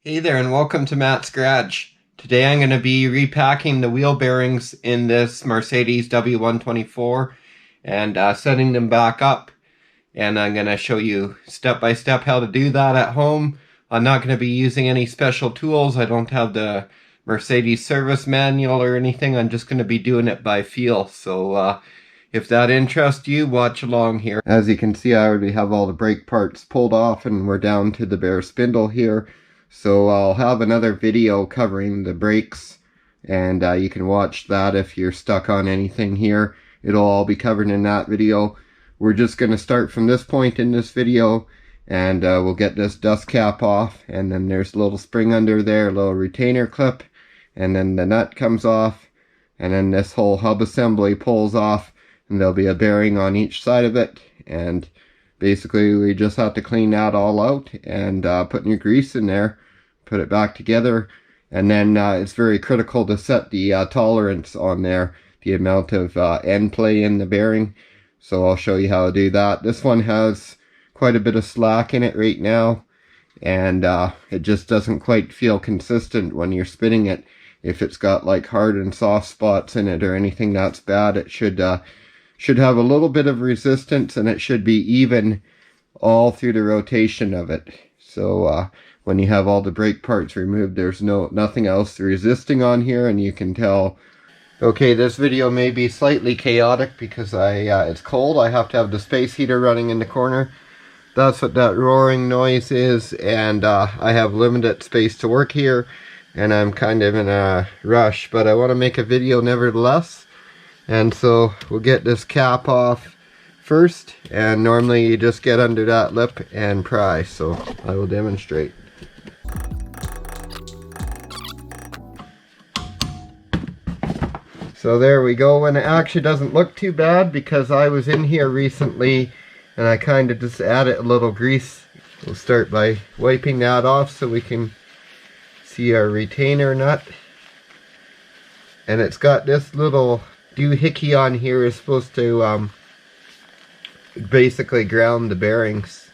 Hey there and welcome to Matt's Garage. Today I'm going to be repacking the wheel bearings in this Mercedes W124 and setting them back up. And I'm going to show you step by step how to do that at home. I'm not going to be using any special tools. I don't have the Mercedes service manual or anything. I'm just going to be doing it by feel. So if that interests you, watch along here. As you can see, I already have all the brake parts pulled off and we're down to the bare spindle here. So I'll have another video covering the brakes, and you can watch that if you're stuck on anything here. It'll all be covered in that video. We're just going to start from this point in this video, and we'll get this dust cap off, and then there's a little spring under there, a little retainer clip, and then the nut comes off, and then this whole hub assembly pulls off, and there'll be a bearing on each side of it, and basically we just have to clean that all out and put new grease in there, put it back together, and then it's very critical to set the tolerance on there, the amount of end play in the bearing. So I'll show you how to do that. This one has quite a bit of slack in it right now, and it just doesn't quite feel consistent when you're spinning it. If it's got like hard and soft spots in it or anything that's bad, it should have a little bit of resistance, and it should be even all through the rotation of it. So when you have all the brake parts removed, there's nothing else resisting on here, and you can tell. Okay, this video may be slightly chaotic because it's cold. I have to have the space heater running in the corner. That's what that roaring noise is, and I have limited space to work here, and I'm kind of in a rush, but I want to make a video nevertheless. And so we'll get this cap off first, and normally you just get under that lip and pry, so I will demonstrate. So there we go, and it actually doesn't look too bad because I was in here recently and I kind of just added a little grease. We'll start by wiping that off so we can see our retainer nut. And it's got this little doohickey on here is supposed to basically ground the bearings.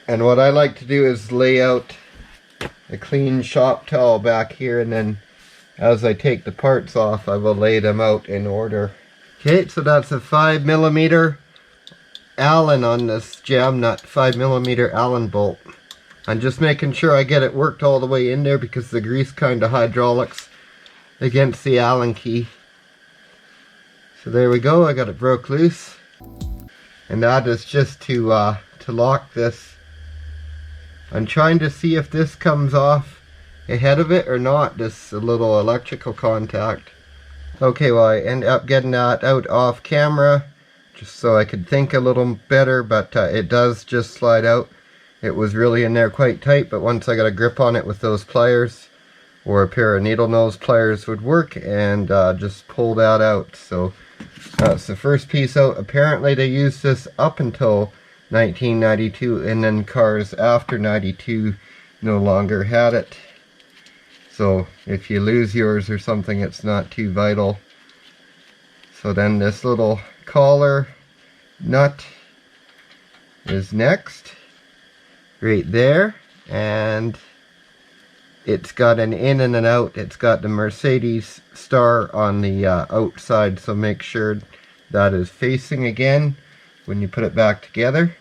And what I like to do is lay out a clean shop towel back here, and then as I take the parts off, I will lay them out in order. Okay, so that's a 5mm Allen on this jam nut, 5mm Allen bolt. I'm just making sure I get it worked all the way in there because the grease kind of hydraulics against the Allen key. So there we go, I got it broke loose. And that is just to lock this. I'm trying to see if this comes off ahead of it or not, this little electrical contact. Okay, well I end up getting that out off camera just so I could think a little better, but it does just slide out. It was really in there quite tight, but once I got a grip on it with those pliers, or a pair of needle nose pliers would work, and just pull that out. So that's the first piece out. Apparently they used this up until 1992, and then cars after 92 no longer had it. So if you lose yours or something, it's not too vital. So then this little collar nut is next, right there, and it's got an in and an out. It's got the Mercedes star on the outside, so make sure that is facing again when you put it back together.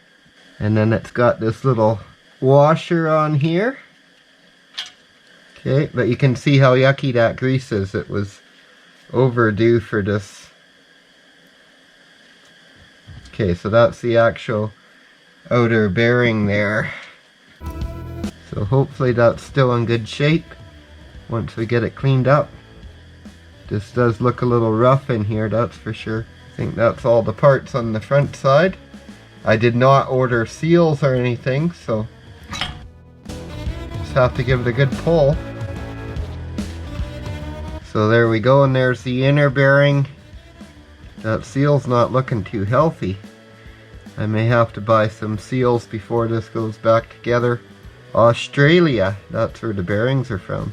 And then it's got this little washer on here. Okay, but you can see how yucky that grease is. It was overdue for this. Okay, so that's the actual outer bearing there. So hopefully that's still in good shape once we get it cleaned up. This does look a little rough in here, that's for sure. I think that's all the parts on the front side. I did not order seals or anything, so just have to give it a good pull. So there we go, and there's the inner bearing. That seal's not looking too healthy. I may have to buy some seals before this goes back together. Australia, that's where the bearings are from.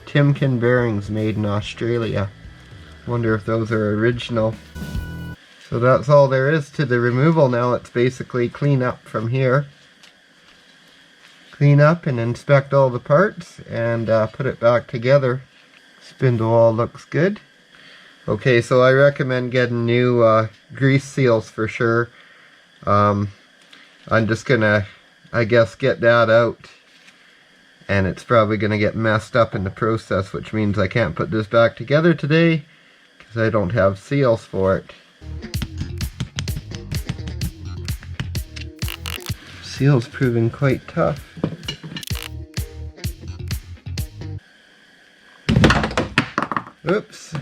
Timken bearings made in Australia. Wonder if those are original. So that's all there is to the removal now. It's basically clean up from here. clean up and inspect all the parts and put it back together. Spindle all looks good. Okay, so I recommend getting new grease seals for sure. I'm just gonna, I guess, get that out, and it's probably gonna get messed up in the process, which means I can't put this back together today because I don't have seals for it. Seal's proving quite tough. Oops,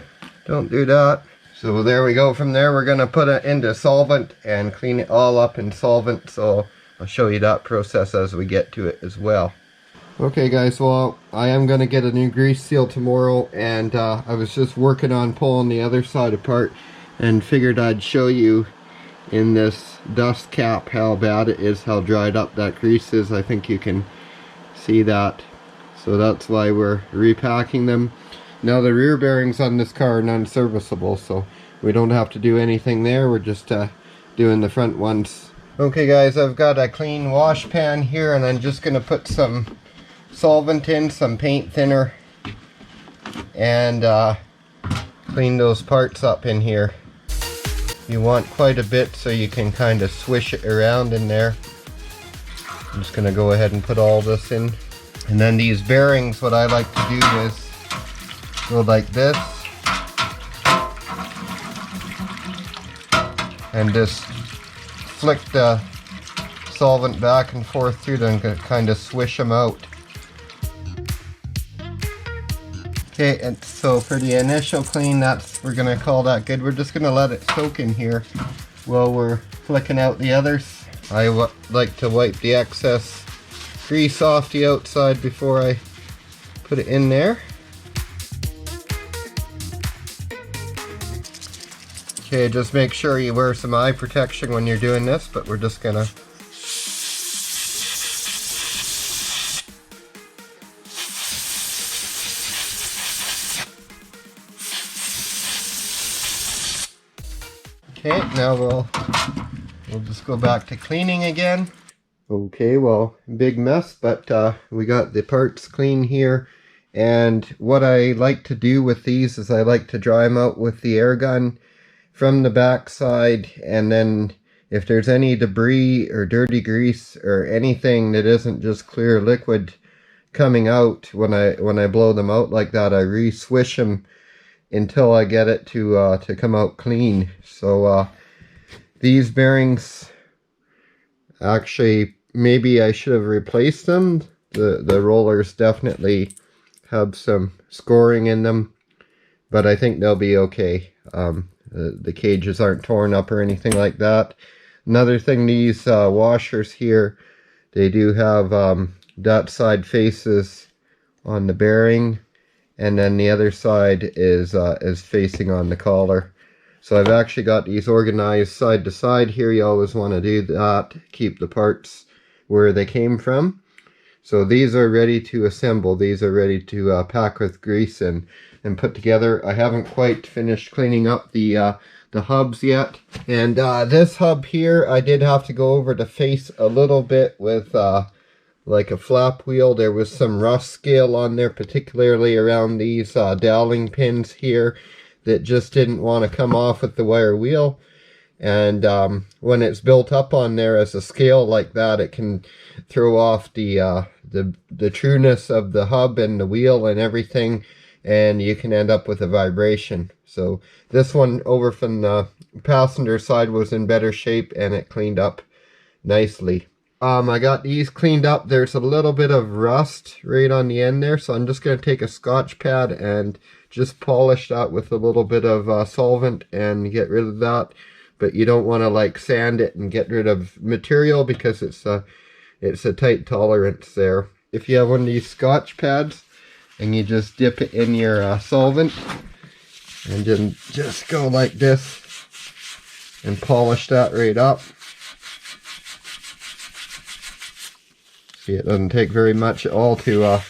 don't do that. So there we go. From there we're going to put it into solvent and clean it all up in solvent, so I'll show you that process as we get to it as well. Okay guys, well I am going to get a new grease seal tomorrow, and I was just working on pulling the other side apart and figured I'd show you in this dust cap how bad it is, how dried up that grease is. I think you can see that. So that's why we're repacking them. Now the rear bearings on this car are non-serviceable, so we don't have to do anything there. We're just doing the front ones. Okay guys, I've got a clean wash pan here, and I'm just going to put some solvent in, some paint thinner, and clean those parts up in here. You want quite a bit so you can kind of swish it around in there. I'm just going to go ahead and put all this in. And then these bearings, what I like to do is go like this and just flick the solvent back and forth through them and kind of swish them out. Okay, and so for the initial clean, we're going to call that good. We're just going to let it soak in here while we're flicking out the others. I like to wipe the excess grease off the outside before I put it in there. Okay, just make sure you wear some eye protection when you're doing this, but we're just going to Okay, now we'll just go back to cleaning again. Okay, well, big mess, but we got the parts clean here. And what I like to do with these is I like to dry them out with the air gun from the back side, and then if there's any debris or dirty grease or anything that isn't just clear liquid coming out, when I blow them out like that, I re-swish them until I get it to come out clean. So these bearings, actually, maybe I should have replaced them. The rollers definitely have some scoring in them, but I think they'll be okay. The cages aren't torn up or anything like that. Another thing, these washers here, they do have that side faces on the bearing, and then the other side is facing on the collar. So I've actually got these organized side to side here. You always want to do that, keep the parts where they came from. So these are ready to assemble. These are ready to pack with grease and put together. I haven't quite finished cleaning up the hubs yet. And this hub here, I did have to go over the face a little bit with like a flap wheel. There was some rust scale on there, particularly around these dowling pins here, that just didn't want to come off with the wire wheel. And when it's built up on there as a scale like that, it can throw off the trueness of the hub and the wheel and everything, and you can end up with a vibration. So this one over from the passenger side was in better shape, and it cleaned up nicely. I got these cleaned up. There's a little bit of rust right on the end there, so I'm just going to take a Scotch pad and just polish that with a little bit of solvent and get rid of that. But you don't want to like sand it and get rid of material, because it's a tight tolerance there. If you have one of these Scotch pads and you just dip it in your solvent and then just go like this and polish that right up. See, it doesn't take very much at all to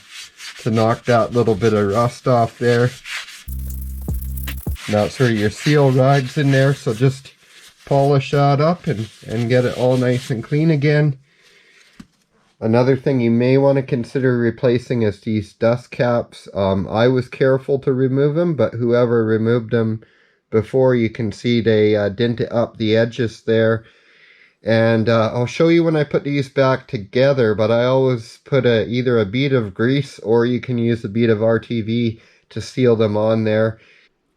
knock that little bit of rust off there. That's where your seal rides in there, so just polish that up and get it all nice and clean again. Another thing you may want to consider replacing is these dust caps. I was careful to remove them, but whoever removed them before, you can see they dented up the edges there. And I'll show you when I put these back together, but I always put either a bead of grease or you can use a bead of RTV to seal them on there.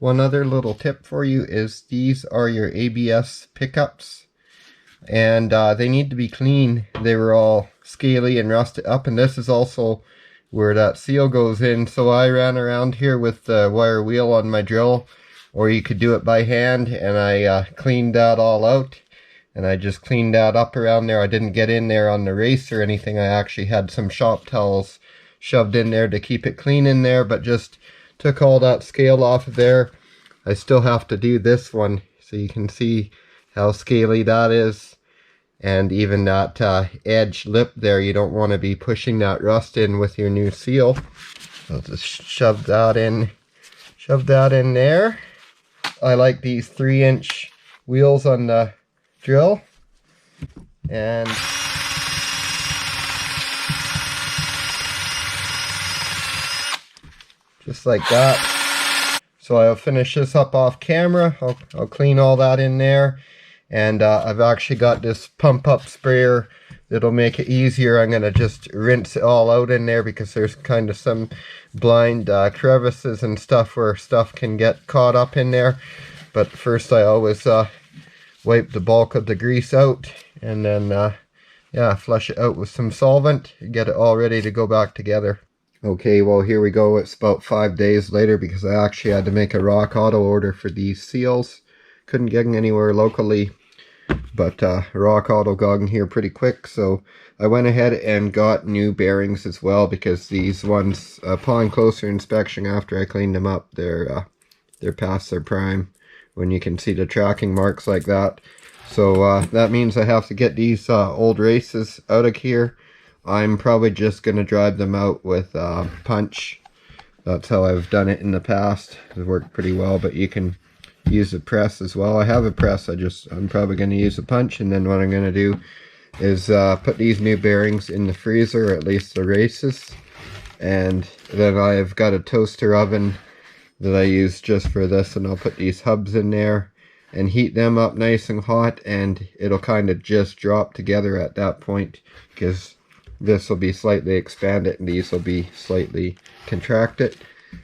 One other little tip for you is these are your ABS pickups, and they need to be clean. They were all scaly and rusted up, and this is also where that seal goes in. So I ran around here with the wire wheel on my drill, or you could do it by hand, and I cleaned that all out. And I just cleaned that up around there. I didn't get in there on the race or anything. I actually had some shop towels shoved in there to keep it clean in there, but just took all that scale off of there. I still have to do this one, so you can see how scaly that is. And even that edge lip there, you don't want to be pushing that rust in with your new seal. I'll just shove that in there. I like these 3-inch wheels on the drill, and just like that. So I'll finish this up off camera. I'll clean all that in there, and I've actually got this pump up sprayer that'll make it easier. I'm gonna just rinse it all out in there because there's kind of some blind crevices and stuff where stuff can get caught up in there. But first I always wipe the bulk of the grease out, and then yeah, flush it out with some solvent, get it all ready to go back together. Okay, well here we go. It's about 5 days later because I actually had to make a Rock Auto order for these seals. Couldn't get them anywhere locally, but Rock Auto got in here pretty quick, so I went ahead and got new bearings as well, because these ones, upon closer inspection after I cleaned them up, they're past their prime, when you can see the tracking marks like that. So that means I have to get these old races out of here. I'm probably just going to drive them out with punch. That's how I've done it in the past. It's worked pretty well, but you can use a press as well. I have a press, I'm probably going to use a punch, and then what I'm going to do is put these new bearings in the freezer, or at least the races. And then I've got a toaster oven that I use just for this, and I'll put these hubs in there and heat them up nice and hot, and it'll kind of just drop together at that point, because this will be slightly expanded and these will be slightly contracted.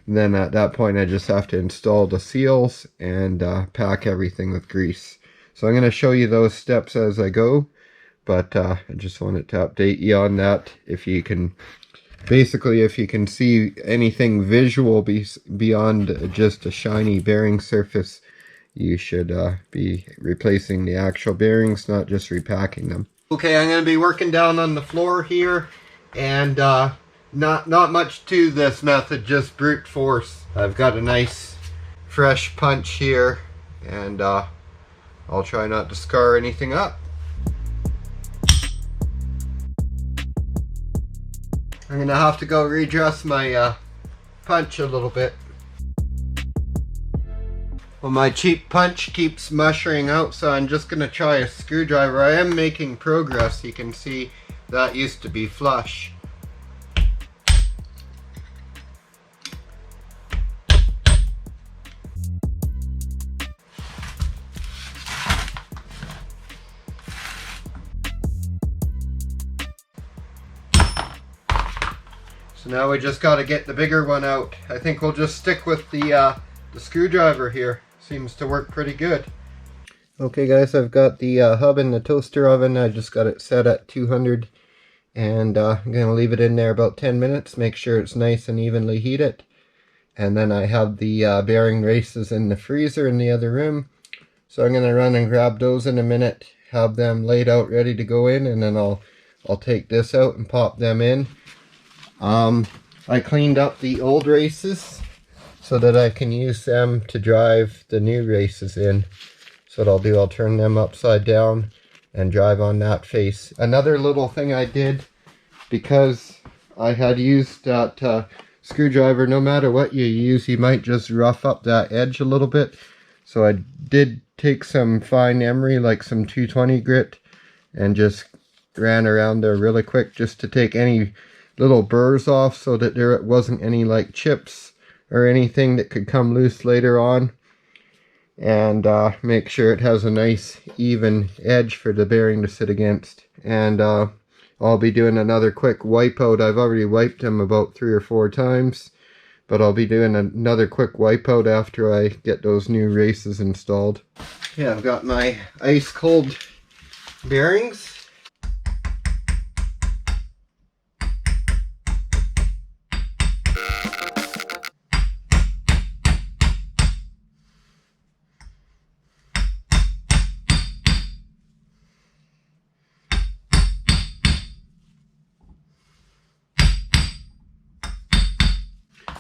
And then at that point I just have to install the seals and pack everything with grease. So I'm going to show you those steps as I go, but I just wanted to update you on that. If you can basically, if you can see anything visual beyond just a shiny bearing surface, you should be replacing the actual bearings, not just repacking them. Okay, I'm going to be working down on the floor here, and not much to this method, just brute force. I've got a nice fresh punch here, and I'll try not to scar anything up. I'm gonna have to go redress my punch a little bit. Well, my cheap punch keeps mushering out, so I'm just gonna try a screwdriver. I am making progress. You can see that used to be flush. So now we just got to get the bigger one out. I think we'll just stick with the screwdriver here. Seems to work pretty good. Okay guys, I've got the hub in the toaster oven. I just got it set at 200, and I'm going to leave it in there about 10 minutes. Make sure it's nice and evenly heated. And then I have the bearing races in the freezer in the other room. So I'm going to run and grab those in a minute, have them laid out ready to go in, and then I'll take this out and pop them in. I cleaned up the old races so that I can use them to drive the new races in. So what I'll do, I'll turn them upside down and drive on that face. Another little thing I did, because I had used that screwdriver, no matter what you use, you might just rough up that edge a little bit. So I did take some fine emery, like some 220 grit, and just ran around there really quick just to take any little burrs off so that there wasn't any like chips or anything that could come loose later on. And make sure it has a nice even edge for the bearing to sit against. And I'll be doing another quick wipe out. I've already wiped them about 3 or 4 times, but I'll be doing another quick wipe out after I get those new races installed. Okay, I've got my ice cold bearings.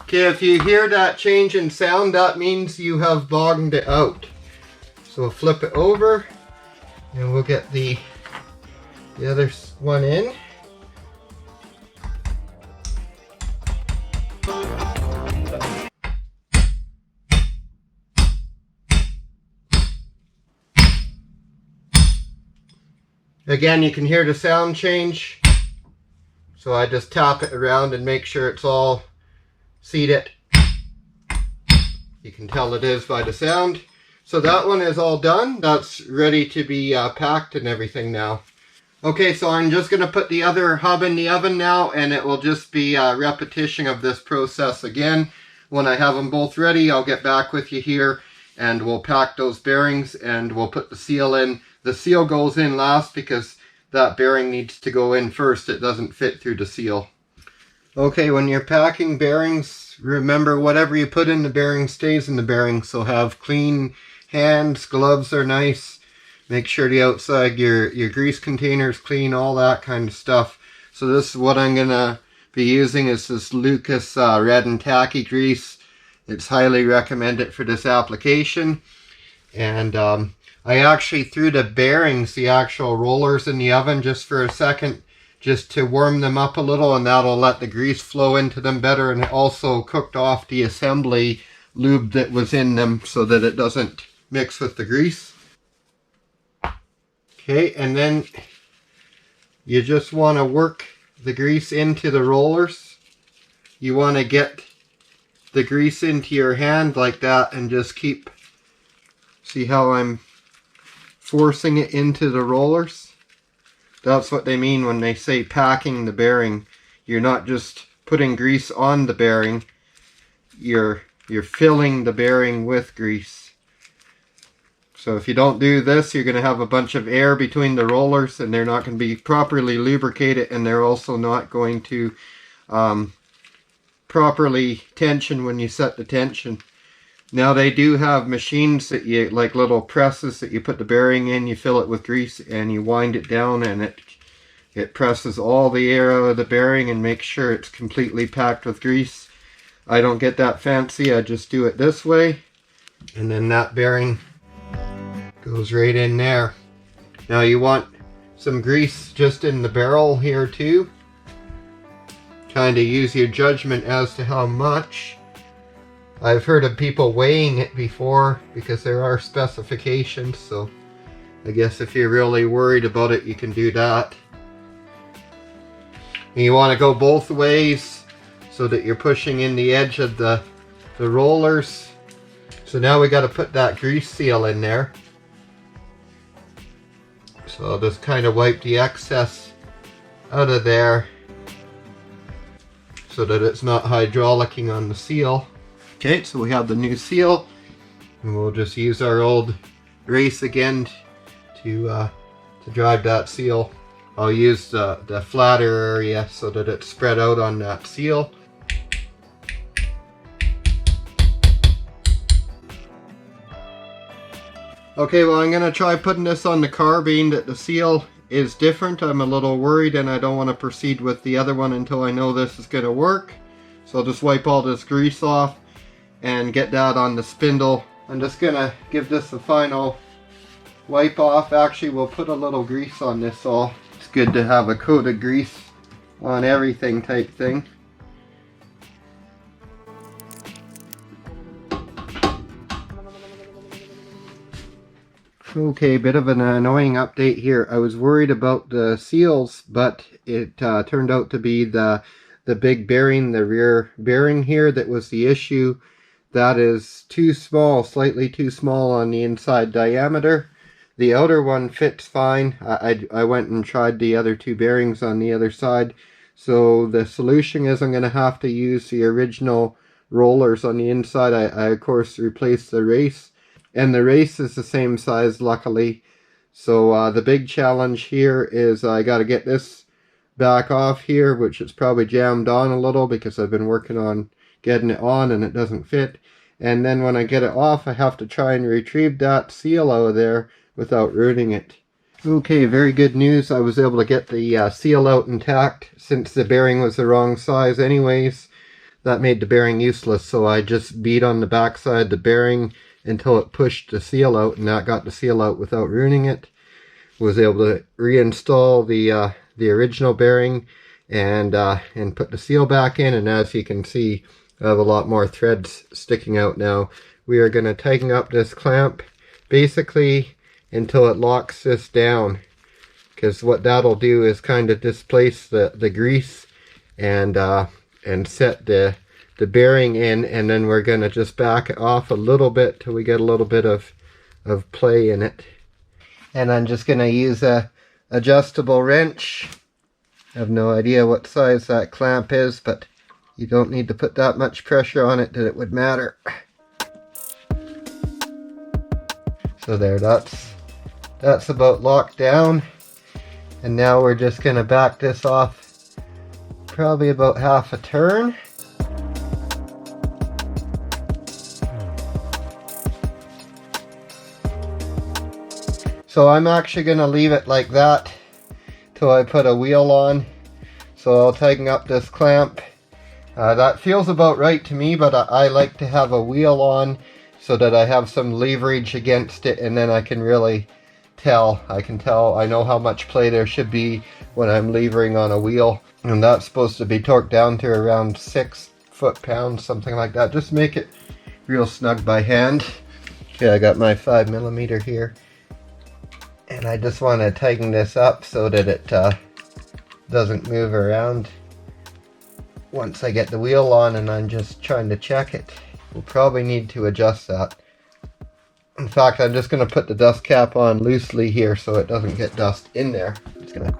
Okay, if you hear that change in sound, that means you have boggled it out. So we'll flip it over and we'll get the other one in. Again, you can hear the sound change. So I just tap it around and make sure it's all seated. You can tell it is by the sound. So that one is all done. That's ready to be packed and everything now. Okay, so I'm just going to put the other hub in the oven now, and it will just be a repetition of this process again. When I have them both ready, I'll get back with you here and we'll pack those bearings and we'll put the seal in. The seal goes in last because that bearing needs to go in first. It doesn't fit through the seal. Okay, when you're packing bearings, remember whatever you put in the bearing stays in the bearing. So have clean hands, gloves are nice. Make sure the outside, your grease container is clean, all that kind of stuff. So this is what I'm going to be using is this Lucas red and tacky grease. It's highly recommended for this application. And I actually threw the bearings, the actual rollers, in the oven just for a second, just to warm them up a little, and that'll let the grease flow into them better, and it also cooked off the assembly lube that was in them so that it doesn't mix with the grease. Okay, and then you just want to work the grease into the rollers. You want to get the grease into your hand like that and just keep, see how I'm forcing it into the rollers? That's what they mean when they say packing the bearing. You're not just putting grease on the bearing, you're filling the bearing with grease. So if you don't do this, you're going to have a bunch of air between the rollers and they're not going to be properly lubricated, and they're also not going to properly tension when you set the tension. Now they do have machines that you, like little presses that you put the bearing in, you fill it with grease and you wind it down, and it presses all the air out of the bearing and makes sure it's completely packed with grease. I don't get that fancy, I just do it this way, and then that bearing goes right in there. Now you want some grease just in the barrel here too. Kind of use your judgment as to how much. I've heard of people weighing it before because there are specifications, so I guess if you're really worried about it, you can do that. And you want to go both ways so that you're pushing in the edge of the rollers. So now we got to put that grease seal in there. So I'll just kind of wipe the excess out of there so that it's not hydraulicking on the seal. Okay, so we have the new seal, and we'll just use our old race again to drive that seal. I'll use the flatter area so that it's spread out on that seal. Okay, well, I'm going to try putting this on the car, being that the seal is different. I'm a little worried and I don't want to proceed with the other one until I know this is going to work. So I'll just wipe all this grease off and get that on the spindle. I'm just going to give this a final wipe off. Actually, we'll put a little grease on this all. It's good to have a coat of grease on everything type thing. Okay, bit of an annoying update here. I was worried about the seals, but it turned out to be the big bearing, the rear bearing here, that was the issue. That is too small, slightly too small on the inside diameter. The outer one fits fine. I went and tried the other two bearings on the other side. So the solution is I'm going to have to use the original rollers on the inside. I of course replaced the race. And the race is the same size, luckily. So the big challenge here is I got to get this back off here, which is probably jammed on a little because I've been working on getting it on and it doesn't fit. And then when I get it off, I have to try and retrieve that seal out of there without ruining it. Okay, very good news. I was able to get the seal out intact since the bearing was the wrong size anyways. That made the bearing useless, so I just beat on the backside the bearing until it pushed the seal out, and that got the seal out without ruining it. Was able to reinstall the original bearing and put the seal back in, and as you can see, I have a lot more threads sticking out now. We are going to tighten up this clamp basically until it locks this down, because what that'll do is kind of displace the grease and set the bearing in, and then we're going to just back it off a little bit till we get a little bit of play in it. And I'm just going to use a adjustable wrench. I have no idea what size that clamp is, but you don't need to put that much pressure on it that it would matter. So there, that's about locked down. And now we're just going to back this off probably about half a turn. So I'm actually going to leave it like that till I put a wheel on. So I'll tighten up this clamp. That feels about right to me, but I like to have a wheel on so that I have some leverage against it, and then I can really tell. I know how much play there should be when I'm levering on a wheel. And that's supposed to be torqued down to around 6 foot-pounds, something like that. Just make it real snug by hand. Okay, I got my 5mm here. And I just want to tighten this up so that it doesn't move around once I get the wheel on, and I'm just trying to check it. We'll probably need to adjust that. In fact, I'm just going to put the dust cap on loosely here so it doesn't get dust in there. Just going to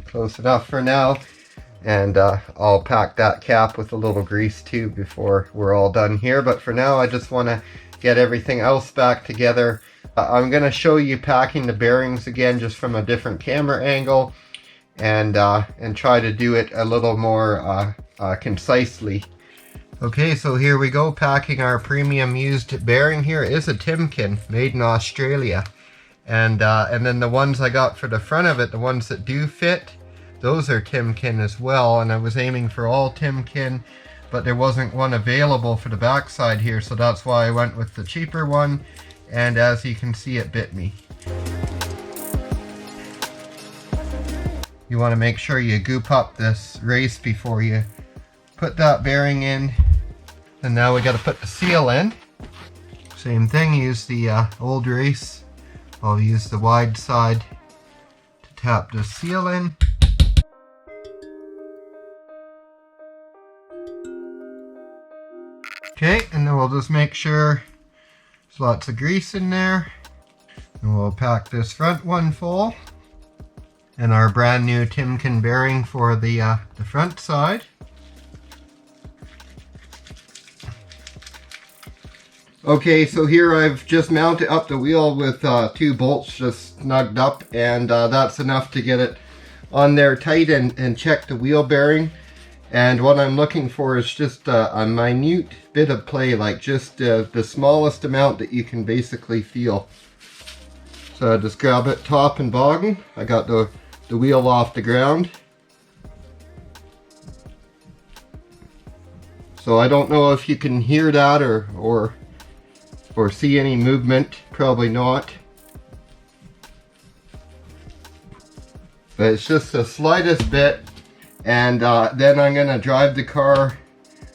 close enough for now, and I'll pack that cap with a little grease too before we're all done here. But for now, I just want to get everything else back together. I'm going to show you packing the bearings again, just from a different camera angle, and try to do it a little more concisely. Okay, so here we go, packing our premium used bearing. Here is a Timken made in Australia, and then the ones I got for the front of it, the ones that do fit, those are Timken as well. And I was aiming for all Timken, but there wasn't one available for the backside here, so that's why I went with the cheaper one. And as you can see, it bit me. You want to make sure you goop up this race before you put that bearing in. And now we got to put the seal in. Same thing, use the old race. I'll use the wide side to tap the seal in. Okay, and then we'll just make sure there's lots of grease in there. And we'll pack this front one full. And our brand new Timken bearing for the front side. Okay, so here I've just mounted up the wheel with 2 bolts just snugged up, and that's enough to get it on there tight and check the wheel bearing. And what I'm looking for is just a minute bit of play, like just the smallest amount that you can basically feel. So I just grab it top and bottom. I got the wheel off the ground. So I don't know if you can hear that or see any movement. Probably not. But it's just the slightest bit. And then I'm going to drive the car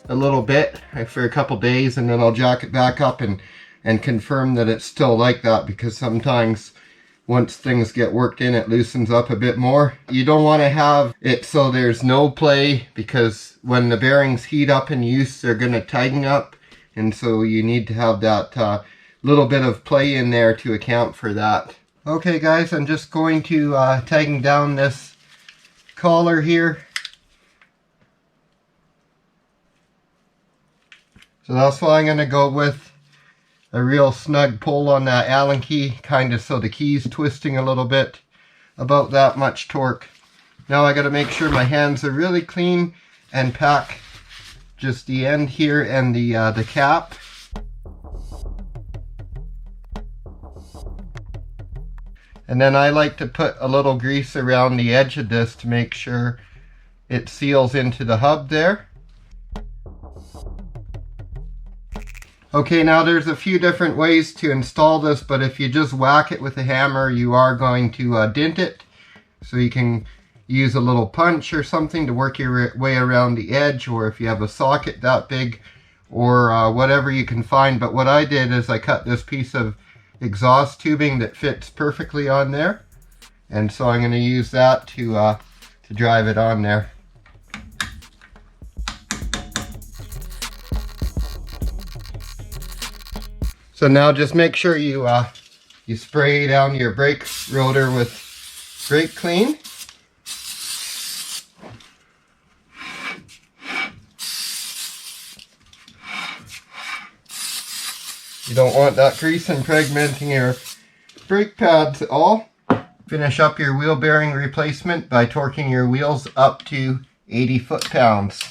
a little bit for a couple days, and then I'll jack it back up and and confirm that it's still like that, because sometimes once things get worked in, it loosens up a bit more. You don't want to have it so there's no play, because when the bearings heat up in use, they're going to tighten up. And so you need to have that little bit of play in there to account for that. Okay guys, I'm just going to tighten down this collar here. So that's why I'm going to go with a real snug pull on that Allen key, kind of so the key's twisting a little bit, about that much torque. Now I got to make sure my hands are really clean and pack just the end here and the cap. And then I like to put a little grease around the edge of this to make sure it seals into the hub there. Okay, now there's a few different ways to install this, but if you just whack it with a hammer, you are going to dent it. So you can use a little punch or something to work your way around the edge, or if you have a socket that big, or whatever you can find. But what I did is I cut this piece of exhaust tubing that fits perfectly on there, and so I'm going to use that to drive it on there. So now just make sure you spray down your brake rotor with brake clean. You don't want that grease impregnating your brake pads at all. Finish up your wheel bearing replacement by torquing your wheels up to 80 foot-pounds.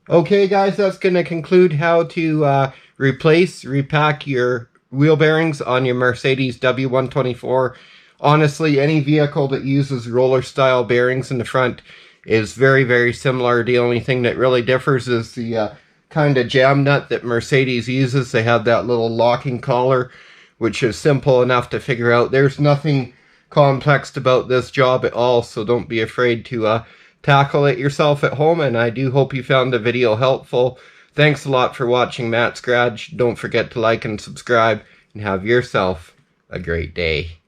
Okay guys, that's going to conclude how to repack your wheel bearings on your Mercedes W124. Honestly, any vehicle that uses roller style bearings in the front is very, very similar. The only thing that really differs is the kind of jam nut that Mercedes uses. They have that little locking collar, which is simple enough to figure out. There's nothing complex about this job at all, so don't be afraid to tackle it yourself at home. And I do hope you found the video helpful. Thanks a lot for watching Matt's Garage. Don't forget to like and subscribe, and have yourself a great day.